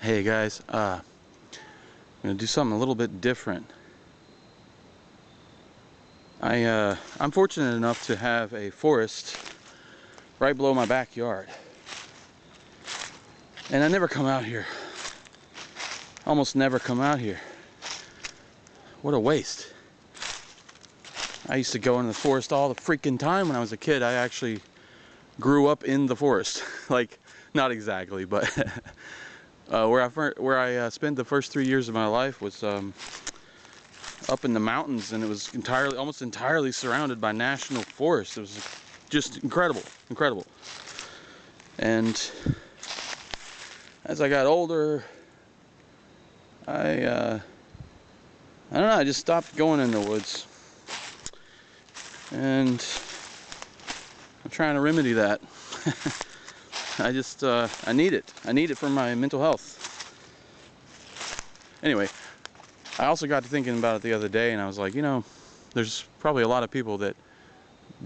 Hey guys, I'm gonna do something a little bit different. I'm fortunate enough to have a forest right below my backyard, and I never come out here. Almost never come out here. What a waste. I used to go in the forest all the freaking time when I was a kid. I actually grew up in the forest. Like, not exactly, but where I spent the first 3 years of my life was up in the mountains, and it was almost entirely surrounded by national forests. It was just incredible. And as I got older, I don't know, I just stopped going in the woods, and I'm trying to remedy that. I need it for my mental health. Anyway, I also got to thinking about it the other day, and I was like, you know, there's probably a lot of people that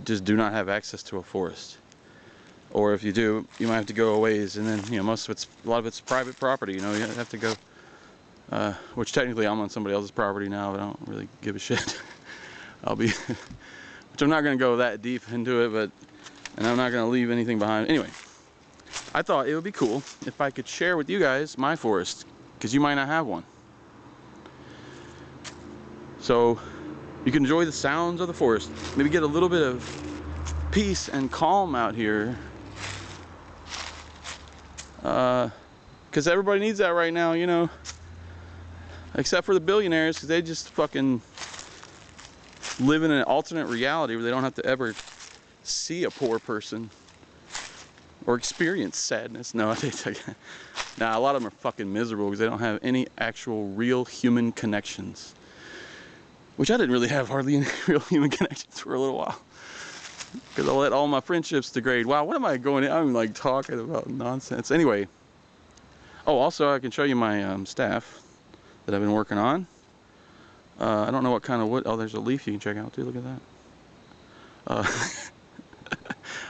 just do not have access to a forest. Or if you do, you might have to go a ways, and then, you know, a lot of it's private property, you know, you have to go, which technically I'm on somebody else's property now, but I don't really give a shit. which I'm not going to go that deep into it, and I'm not going to leave anything behind. Anyway, I thought it would be cool if I could share with you guys my forest, because you might not have one. So you can enjoy the sounds of the forest, maybe get a little bit of peace and calm out here, because everybody needs that right now, you know, except for the billionaires, because they just fucking live in an alternate reality where they don't have to ever see a poor person or experience sadness. No, nah, a lot of them are fucking miserable because they don't have any actual real human connections. Which I didn't really have hardly any real human connections for a little while, because I let all my friendships degrade. Wow, what am I going in? I'm like talking about nonsense. Anyway, oh, also I can show you my staff that I've been working on. I don't know what kind of wood. Oh, there's a leaf you can check out too. Look at that.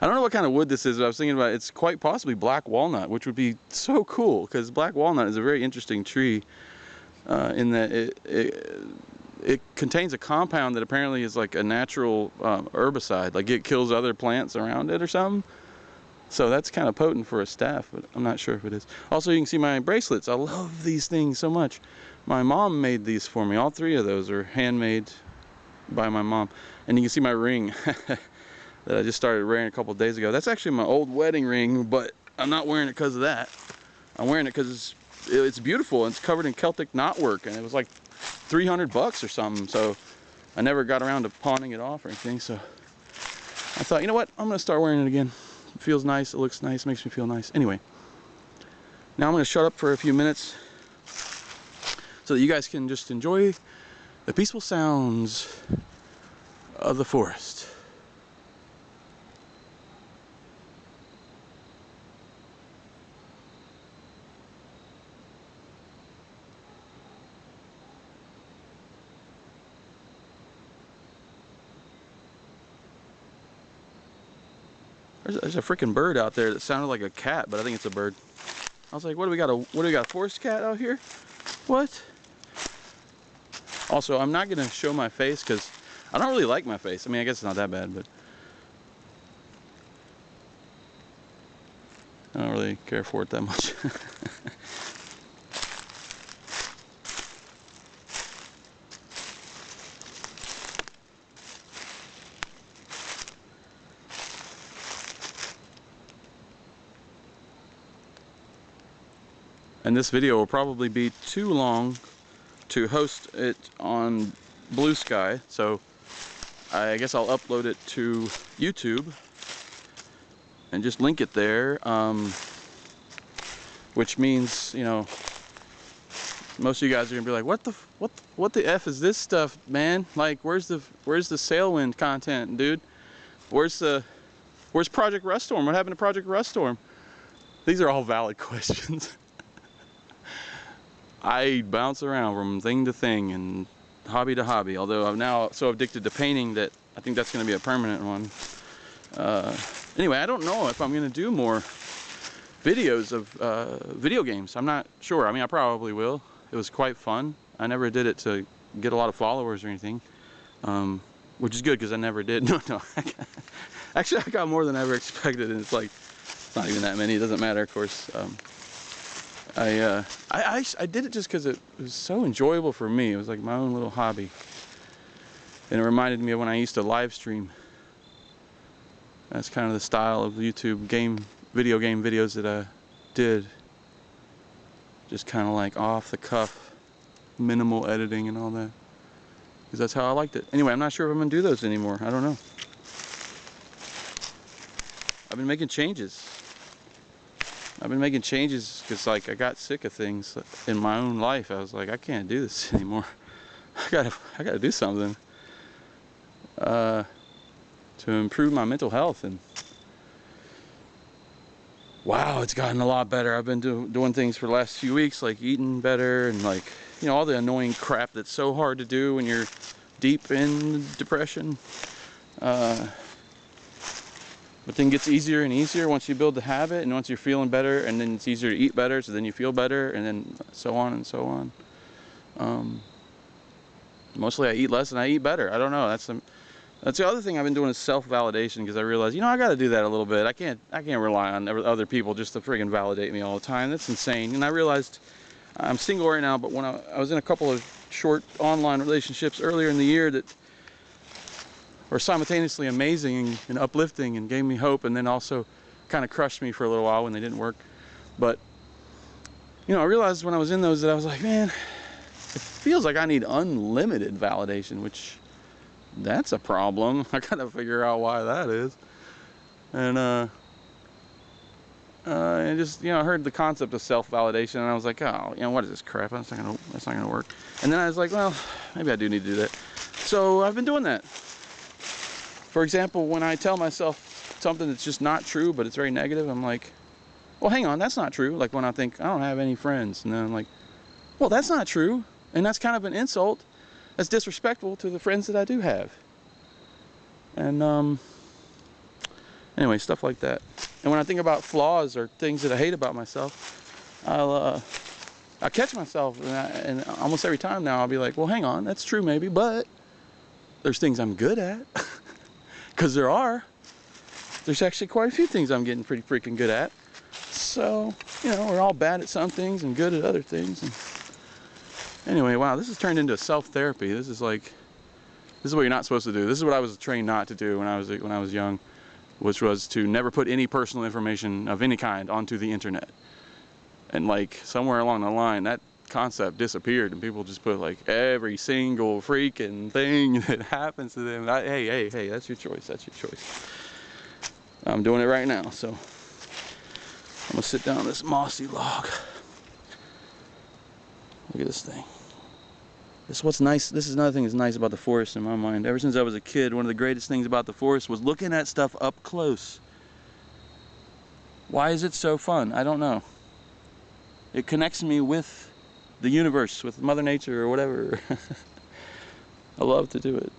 I don't know what kind of wood this is, but I was thinking about it. It's quite possibly black walnut, which would be so cool, because black walnut is a very interesting tree in that it contains a compound that apparently is like a natural herbicide, like it kills other plants around it or something. So that's kind of potent for a staff, but I'm not sure if it is. Also, you can see my bracelets. I love these things so much. My mom made these for me. All three of those are handmade by my mom. And you can see my ring that I just started wearing a couple days ago. That's actually my old wedding ring, but I'm not wearing it because of that. I'm wearing it because it's beautiful, and it's covered in Celtic knotwork, and it was like $300 or something, so I never got around to pawning it off or anything. So I thought, you know what, I'm gonna start wearing it again. It feels nice, it looks nice, makes me feel nice. Anyway, now I'm gonna shut up for a few minutes so that you guys can just enjoy the peaceful sounds of the forest. There's a freaking bird out there that sounded like a cat, but I think it's a bird. I was like, what do we got? A forest cat out here? What? Also, I'm not gonna show my face because I don't really like my face. I mean, I guess it's not that bad, but I don't really care for it that much. And this video will probably be too long to host it on Blue Sky, so I guess I'll upload it to YouTube and just link it there, which means, you know, most of you guys are gonna be like, what the F is this stuff, man? Like, where's the Sailwind content, dude? Where's Project Ruststorm? What happened to Project Ruststorm? These are all valid questions. I bounce around from thing to thing and hobby to hobby, although I'm now so addicted to painting that I think that's going to be a permanent one. Anyway, I don't know if I'm going to do more videos of video games. I'm not sure. I mean, I probably will. It was quite fun. I never did it to get a lot of followers or anything, which is good because I never did. No. Actually, I got more than I ever expected, and it's like, it's not even that many. It doesn't matter, of course. I did it just because it was so enjoyable for me. It was like my own little hobby, and it reminded me of when I used to live stream. That's kind of the style of YouTube video game videos that I did. Just kind of like off the cuff, minimal editing and all that. Because that's how I liked it. Anyway, I'm not sure if I'm going to do those anymore. I don't know. I've been making changes. Because like I got sick of things in my own life. I was like, I can't do this anymore. I gotta do something to improve my mental health. And wow, it's gotten a lot better. I've been doing things for the last few weeks, like eating better and like, you know, all the annoying crap that's so hard to do when you're deep in depression. But then it gets easier and easier once you build the habit, and once you're feeling better, and then it's easier to eat better, so then you feel better, and then so on and so on. Mostly I eat less and I eat better. I don't know. That's the other thing I've been doing is self-validation, because I realized, you know, I got to do that a little bit. I can't rely on other people just to friggin' validate me all the time. That's insane. And I realized I'm single right now, but when I was in a couple of short online relationships earlier in the year that were simultaneously amazing and uplifting and gave me hope, and then also kind of crushed me for a little while when they didn't work. But, you know, I realized when I was in those that I was like, man, it feels like I need unlimited validation, which that's a problem. I gotta figure out why that is. And just, you know, I heard the concept of self-validation, and I was like, oh, you know, what is this crap? That's not gonna work. And then I was like, well, maybe I do need to do that. So I've been doing that. For example, when I tell myself something that's just not true, but it's very negative, I'm like, well, hang on, that's not true. Like when I think, I don't have any friends, and then I'm like, well, that's not true. And that's kind of an insult. That's disrespectful to the friends that I do have. And anyway, stuff like that. And when I think about flaws or things that I hate about myself, I'll catch myself, and almost every time now I'll be like, well, hang on, that's true maybe, but there's things I'm good at. Because there's actually quite a few things I'm getting pretty freaking good at. So, you know, we're all bad at some things and good at other things. And anyway, wow, this has turned into self-therapy. This is what you're not supposed to do. This is what I was trained not to do when I was young, which was to never put any personal information of any kind onto the internet. And like somewhere along the line, that concept disappeared, and people just put like every single freaking thing that happens to them. Hey, that's your choice. That's your choice. I'm doing it right now, so I'm gonna sit down on this mossy log. Look at this thing. This is what's nice. This is another thing that's nice about the forest in my mind. Ever since I was a kid, one of the greatest things about the forest was looking at stuff up close. Why is it so fun? I don't know. It connects me with the universe, with Mother Nature or whatever. I love to do it.